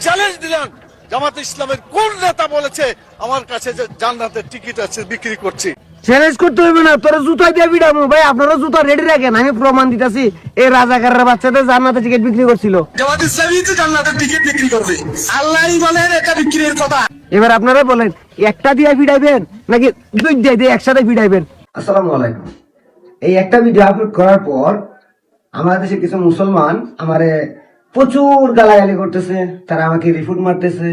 Challenge দিলাম, জামাত ইসলামের কোন নেতা বলেছে আমার কাছে যে জান্নাতের টিকিট আছে বিক্রি করছি? চ্যালেঞ্জ করতে হইবে না, তোরা জুতা দিয়ে ভিড়াবো ভাই। আপনারা জুতা রেডি রাখেন, আমি প্রমাণ দিতেছি। এই রাজাকাররা বাচ্চাদের জান্নাতের টিকিট বিক্রি করছিল। জামাত ইসলামী তো জান্নাতের টিকিট বিক্রি করবে, আল্লাহই বলেন এটা বিক্রির কথা। এবার আপনারা বলেন, একটা দিয়ে ভিড়াইবেন নাকি দুই দিয়ে একসাথে ভিড়াইবেন? আসসালামু আলাইকুম। এই একটা ভিডিও আপলোড করার পর আমাদের দেশে কিছু মুসলমান আমারে প্রচুর গালাগালি করতেছে, তারা আমাকে রিপোর্ট মারতেছে,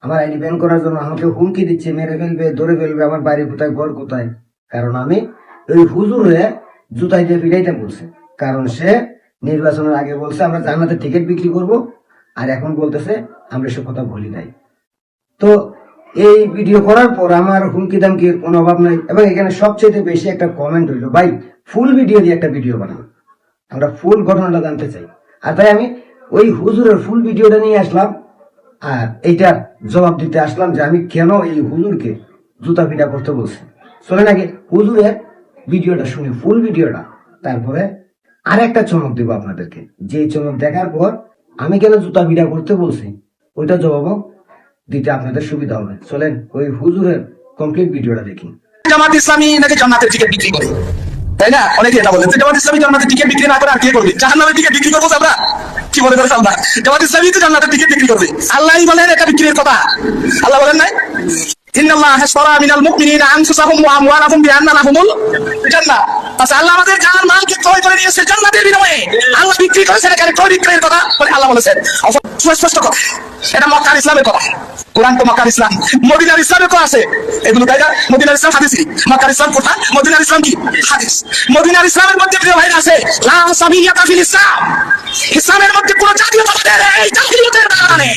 আমার আইডি ব্যান করার জন্য আমাকে হুমকি দিচ্ছে, মেরে ফেলবে, ধরে ফেলবে, আমার বাড়ি কোথায়, ঘর কোথায়। কারণ আমি ওই হুজুরে জুতাই দিয়ে ফিরাইতে বলছে। কারণ সে নির্বাচনের আগে বলছে আমরা জান্নাতের টিকিট বিক্রি করব, আর এখন বলতেছে আমরা সব কথা বলি নাই। তো এই ভিডিও করার পর আমার হুমকি দামকির কোনো অভাব নাই। এবং এখানে সবচেয়ে বেশি একটা কমেন্ট হইলো, ভাই ফুল ভিডিও দিয়ে একটা ভিডিও বানান, আমরা ফুল ঘটনাটা জানতে চাই। আর তাই আমি ওই হুজুরের ফুল ভিডিওটা নিয়ে আসলাম, আর এইটার জবাব দিতে আসলাম যে আমি কেন এই হুজুরকে জুতা পিটা করতে বলছি। চলেন আগে হুজুরের ভিডিওটা শুনি, ফুল ভিডিওটা, তারপরে আর একটা চমক দিব আপনাদেরকে। যে চমক দেখার পর আমি কেন জুতা পিটা করতে বলছি ওইটা জবাব দিতে আপনাদের সুবিধা হবে। চলেন ওই হুজুরের কমপ্লিট ভিডিওটা দেখি। জামাত ইসলামী নাকি জান্নাতের টিকিট বিক্রি করে, তাই না? অনেকে এটা বলেন জামাত ইসলামী জান্নাতের টিকিট বিক্রি না করে আর কে করবে? জাহান্নামের টিকিট বিক্রি করবো আমরা? কি মনে করে আমরা জামাত ইসলামী তো জান্নাতের টিকিট বিক্রি করবে, আল্লাহই বলেন এটা বিক্রির কথা। আল্লাহ বলেন নাই ইন্নাল্লাহা হাশতারা মিনাল মুমিনিনা আনফুসাহুম ওয়া আমওয়ালাহুম বিআন্না লাহুমুল জান্নাহ। আচ্ছা, আল্লাহ আমাদের জান মালকে ক্রয় করে নিয়েছে জান্নাতের বিনিময়ে। আল্লাহ বিক্রি করেছেন, এখানে ক্রয় বিক্রয়ের কথা বলে আল্লাহ বলেছেন। সুস্পষ্ট কথা, এটা মক্কার ইসলামের কথা। কোরআন তো মক্কার ইসলাম, মদিনার ইসলামের তো আছে। এগুলো তাই না? মদিনার ইসলাম হাদিস, মক্কার ইসলাম কোরআন, মদিনার ইসলাম কি হাদিস। মদিনার ইসলামের মধ্যে প্রিয় ভাইরা আছে লা সাবিয়াতা ফিল ইসলাম। ইসলামের মধ্যে কোনো জাতীয়তাবাদের এই জাতীয়তার দ্বারা নেই।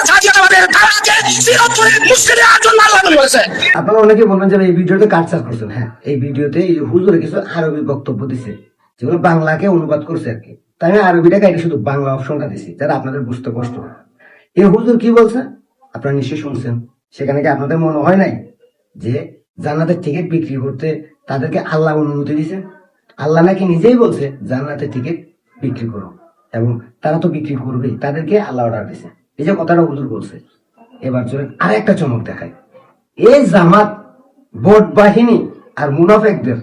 জাতীয়তাবাদের দ্বারাকে চিরতরে মুশকিলে আজন্য আল্লাহ নবী বলেছেন। আপনারা অনেকে বলবেন যে এই ভিডিওতে কাটছাট করছেন। হ্যাঁ, এই ভিডিওতে এই হুজুরে কিছু আরবি বক্তব্য দিছে যেগুলো বাংলাকে অনুবাদ করছে আর কি। তাই আমি আরবিটা কাটে শুধু বাংলা অপশনটা দিছি যারা আপনাদের বুঝতে কষ্ট হয়। এই হুজুর কি বলছে আপনারা নিশ্চয়ই শুনছেন। সেখানে কি আপনাদের মনে হয় নাই যে জান্নাতের টিকিট বিক্রি করতে তাদেরকে আল্লাহ অনুমতি দিয়েছে? আল্লাহ নাকি নিজেই বলছে জান্নাতের টিকিট বিক্রি করো, এবং তারা তো বিক্রি করবেই, তাদেরকে আল্লাহ অর্ডার দিয়েছে। এই যে কথাটা হুজুর বলছে। এবার চলেন আর একটা চমক দেখায়। এই জামাত ভোট বাহিনী আর মুনাফেকদের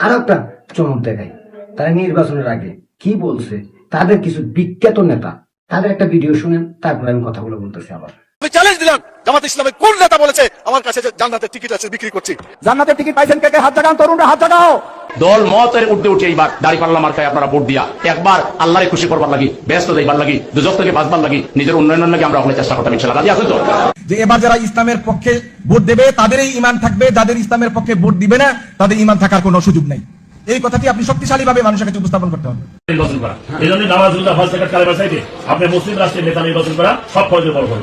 আর একটা চমক দেখায়। তারা নির্বাচনের আগে কি বলছে, তাদের কিছু বিখ্যাত নেতা, তাদের একটা ভিডিও শুনেন, তারপরে আমি কথাগুলো বলতেছি। আবার আমি চ্যালেঞ্জ দিলাম, জামাত ইসলামের কোন নেতা বলেছে আমার কাছে যে জান্নাতের টিকিট আছে বিক্রি করছি? জান্নাতের টিকিট পাইছেন কে কে? হাত জাগান, তরুণরা হাত জাগাও। দল মতের উঠতে উঠে এইবার দাঁড়িপাল্লা মার্কায় আপনারা ভোট দিয়া একবার আল্লাহরে খুশি করবার লাগি, ব্যস্ত যাইবার লাগি, দুজক থেকে বাঁচবার লাগি, নিজের উন্নয়নের লাগি আমরা চেষ্টা করতাম ইনশাআল্লাহ। রাজি আছেন তো? যে এবার যারা ইসলামের পক্ষে ভোট দেবে তাদেরই ঈমান থাকবে, যাদের ইসলামের পক্ষে ভোট দিবে না তাদের ঈমান থাকার কোনো সুযোগ নাই। এই কথাটি আপনি শক্তিশালী ভাবে মানুষের কাছে উপস্থাপন করতে হবে। নির্বাচন করা, এই জন্য নামাজ রোজা হজ যাকাত কালেমা চাইতে আপনি মুসলিম রাষ্ট্রের নেতা নির্বাচন করা সব ফরজে বড় করে।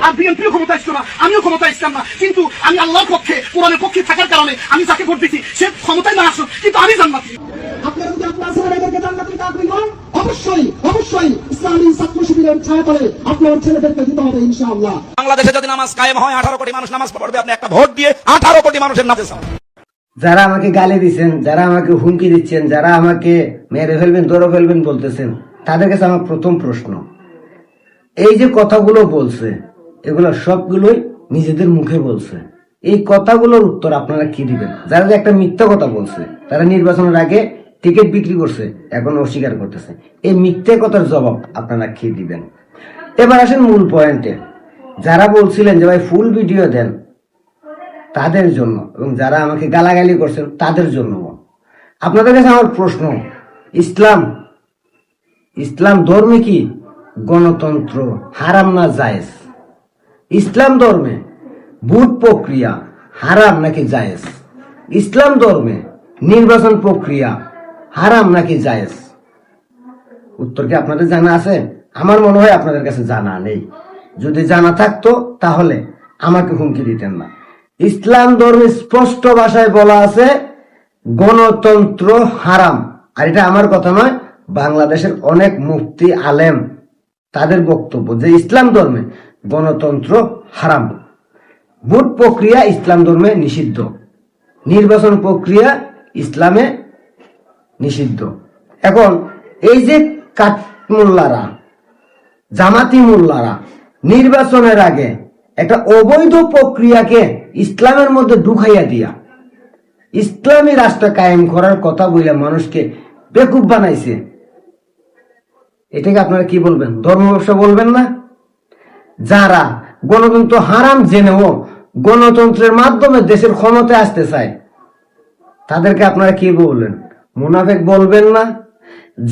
আর বিএনপিও ক্ষমতা আসতো না, আমিও ক্ষমতা আসতাম না, কিন্তু আমি আল্লাহর পক্ষে, কোরআনের পক্ষে থাকার কারণে আমি যাকে ভোট দিচ্ছি সে ক্ষমতায় না আসুক, কিন্তু আমি জান্নাতি। আপনারা যদি আপনার ছেলেদেরকে জান্নাতের চাকরি করেন, অবশ্যই অবশ্যই ইসলামী ছাত্র শিবিরের ছায়া তলে আপনার ছেলেদেরকে দিতে হবে ইনশাআল্লাহ। বাংলাদেশে যদি নামাজ কায়েম হয় 18 কোটি মানুষ নামাজ পড়বে, আপনি একটা ভোট দিয়ে 18 কোটি মানুষের নামাজ। যারা আমাকে গালি দিচ্ছেন, যারা আমাকে হুমকি দিচ্ছেন, যারা আমাকে মেরে ফেলবেন, ধরে ফেলবেন বলতেছেন, তাদের কাছে আমার প্রথম প্রশ্ন, এই যে কথাগুলো বলছে এগুলো সবগুলোই নিজেদের মুখে বলছে। এই কথাগুলোর উত্তর আপনারা কি দিবেন? যারা যে একটা মিথ্যা কথা বলছে, তারা নির্বাচনের আগে টিকিট বিক্রি করছে, এখন অস্বীকার করতেছে, এই মিথ্যা কথার জবাব আপনারা কি দিবেন? এবার আসেন মূল পয়েন্টে। যারা বলছিলেন যে ভাই ফুল ভিডিও দেন, তাদের জন্য, এবং যারা আমাকে গালাগালি করছেন তাদের জন্য আপনাদের কাছে আমার প্রশ্ন, ইসলাম ধর্মে কি গণতন্ত্র হারাম না জায়েজ? ইসলাম ধর্মে ভোট প্রক্রিয়া হারাম নাকি জায়েজ? ইসলাম ধর্মে নির্বাচন প্রক্রিয়া হারাম নাকি জায়েজ? উত্তর কি আপনাদের জানা আছে? আমার মনে হয় আপনাদের কাছে জানা নেই। যদি জানা থাকতো তাহলে আমাকে হুমকি দিতেন না। ইসলাম ধর্মে স্পষ্ট ভাষায় বলা আছে গণতন্ত্র হারাম। আর এটা আমার কথা নয়, বাংলাদেশের অনেক মুফতি আলেম তাদের বক্তব্য যে ইসলাম ধর্মে গণতন্ত্র হারাম, ভোট প্রক্রিয়া ইসলাম ধর্মে নিষিদ্ধ, নির্বাচন প্রক্রিয়া ইসলামে নিষিদ্ধ। এখন এই যে কাঠমোল্লারা জামাতি মোল্লারা নির্বাচনের আগে একটা অবৈধ প্রক্রিয়াকে ইসলামের মধ্যে ঢুকাইয়া দিয়া ইসলামী রাষ্ট্র কায়েম করার কথা বলে মানুষকে বেকুব বানাইছে। এটাকে আপনারা কি বলবেন? ধর্ম ব্যবসা বলবেন না? যারা গণতন্ত্র হারাম জেনেও গণতন্ত্রের মাধ্যমে দেশের ক্ষমতায় আসতে চায় তাদেরকে আপনারা কি বলবেন? মুনাফিক বলবেন না?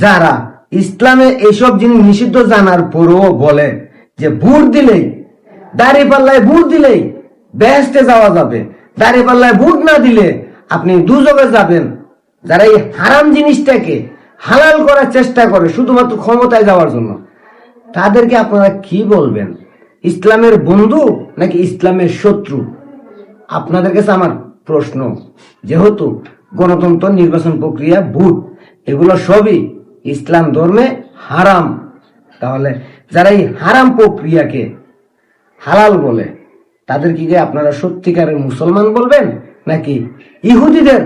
যারা ইসলামে এইসব জিনিস নিষিদ্ধ জানার পরেও বলে যে ভোট দিলেই, দাঁড়িপাল্লায় ভোট দিলেই বেহেশতে যাওয়া যাবে, দাঁড়িপাল্লায় ভোট না দিলে আপনি দুজকে যাবেন, যারা এই হারাম জিনিসটাকে হালাল করার চেষ্টা করে শুধুমাত্র ক্ষমতায় যাওয়ার জন্য, তাদেরকে আপনারা কি বলবেন? ইসলামের বন্ধু নাকি ইসলামের শত্রু? আপনাদের কাছে আমার প্রশ্ন, যেহেতু গণতন্ত্র, নির্বাচন প্রক্রিয়া, ভোট এগুলো সবই ইসলাম ধর্মে হারাম, তাহলে যারা এই হারাম প্রক্রিয়াকে হালাল বলে তাদেরকে কি আপনারা সত্যিকারের মুসলমান বলবেন নাকি ইহুদিদের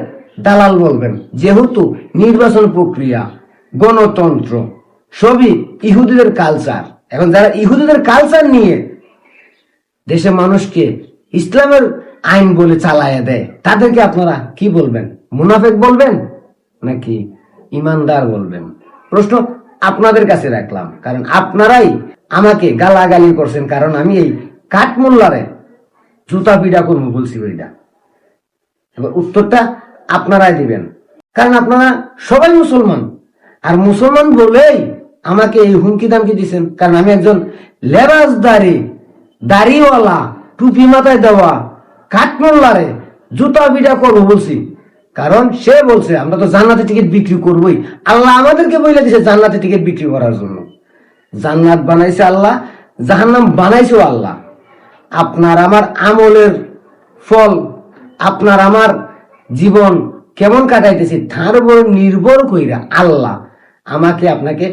দালাল বলবেন? যেহেতু নির্বাচন প্রক্রিয়া, গণতন্ত্র সবই ইহুদিদের কালচার, এখন যারা ইহুদিদের কালচার নিয়ে দেশে মানুষকে ইসলামের আইন বলে চালাইয়া দেয় তাদেরকে আপনারা কি বলবেন? মুনাফিক বলবেন নাকি ইমানদার বলবেন? প্রশ্ন আপনাদের কাছে রাখলাম, কারণ আপনারাই আমাকে গালাগালি করছেন, কারণ আমি এই কাঠমোল্লারে জুতা পিটা করবো বলছি। ওইটা এবার উত্তরটা আপনারাই দিবেন, কারণ আপনারা সবাই মুসলমান, আর মুসলমান বলেই আমাকে এই হুমকি দামকি দিচ্ছেন, কারণ আমি একজন লেবাসদারি, দাড়িওয়ালা, টুপি মাথায় দেওয়া কাঠমোল্লারে জুতা পিটা করবো বলছি, কারণ সে বলছে আমরা তো জান্নাতের টিকিট বিক্রি করবোই। আল্লাহ আমাদেরকে বলে দিয়েছে জান্নাতের টিকিট বিক্রি করার জন্য। জান্নাত বানাইছে আল্লাহ, জাহান্নাম বানাইছেও আল্লাহ। আপনার আমার আমলের ফল, আপনার আমার জীবন কেমন কাটাইতেছি তার উপর নির্ভর কইরা আল্লাহ আমাকে আপনাকে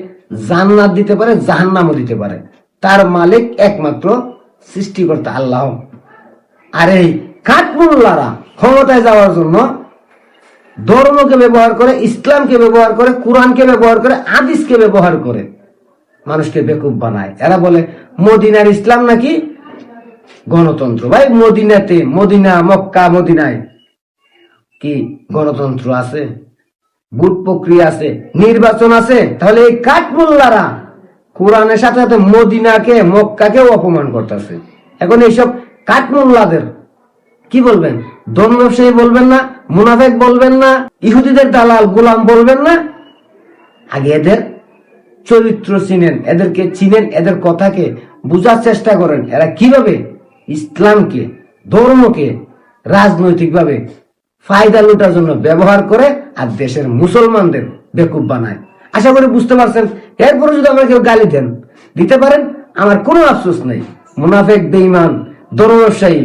জান্নাত দিতে পারে, জাহান্নামও দিতে পারে। তার মালিক একমাত্র সৃষ্টিকর্তা আল্লাহ। আর এই কাঠমোল্লারা ক্ষমতায় যাওয়ার জন্য ধর্মকে ব্যবহার করে, ইসলামকে ব্যবহার করে, কোরআনকে ব্যবহার করে, হাদিসকে ব্যবহার করে মানুষকে বেকুব বানায়। এরা বলে মদিনার ইসলাম নাকি গণতন্ত্র। ভাই মদিনাতে, মদিনা, মক্কা, মদিনায় কি গণতন্ত্র আছে? ভোট প্রক্রিয়া আছে, নির্বাচন আছে? তাহলে এই কাঠমোল্লারা কোরআনের সাথে সাথে মদিনাকে, মক্কাকেও অপমান করতেছে। এখন এইসব কাঠমোল্লাদের কি বলবেন? ধর্ম ব্যবসায়ী বলবেন না? মুনাফিক বলবেন না? ইহুদিদের দালাল, গোলাম বলবেন না? আগে এদের চরিত্র চিনেন, এদেরকে চিনেন, এদের কথাকে বুঝার চেষ্টা করেন এরা কিভাবে ইসলামকে, ধর্মকে রাজনৈতিকভাবে ফায়দা লুটার জন্য ব্যবহার করে আর দেশের মুসলমানদের বেকুব বানায়। আশা করি বুঝতে পারছেন। এরপরে যদি আমরা কেউ গালি দেন, দিতে পারেন, আমার কোনো আফসোস নেই। মুনাফিক, বেঈমান, ধর্ম ব্যবসায়ী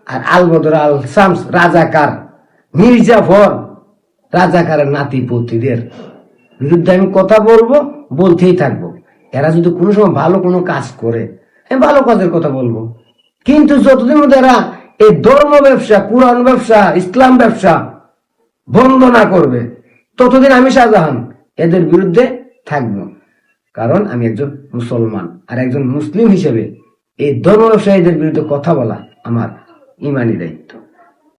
আর আলবদর আল শামস রাজাকার, মির্জাফর রাজাকারের নাতি পুতিদের বিরুদ্ধে আমি কথা বলবো, বলতেই থাকবো। এরা যদি কোনো সময় ভালো কোনো কাজ করে আমি ভালো কাজের কথা বলবো, কিন্তু যতদিন মধ্যে এরা এই ধর্ম ব্যবসা, কোরআন ব্যবসা, ইসলাম ব্যবসা বন্ধ না করবে ততদিন আমি শাহজাহান এদের বিরুদ্ধে থাকবো। কারণ আমি একজন মুসলমান, আর একজন মুসলিম হিসেবে এই ধর্ম ব্যবসায়ীদের বিরুদ্ধে কথা বলা আমার ইমানি দায়িত্ব।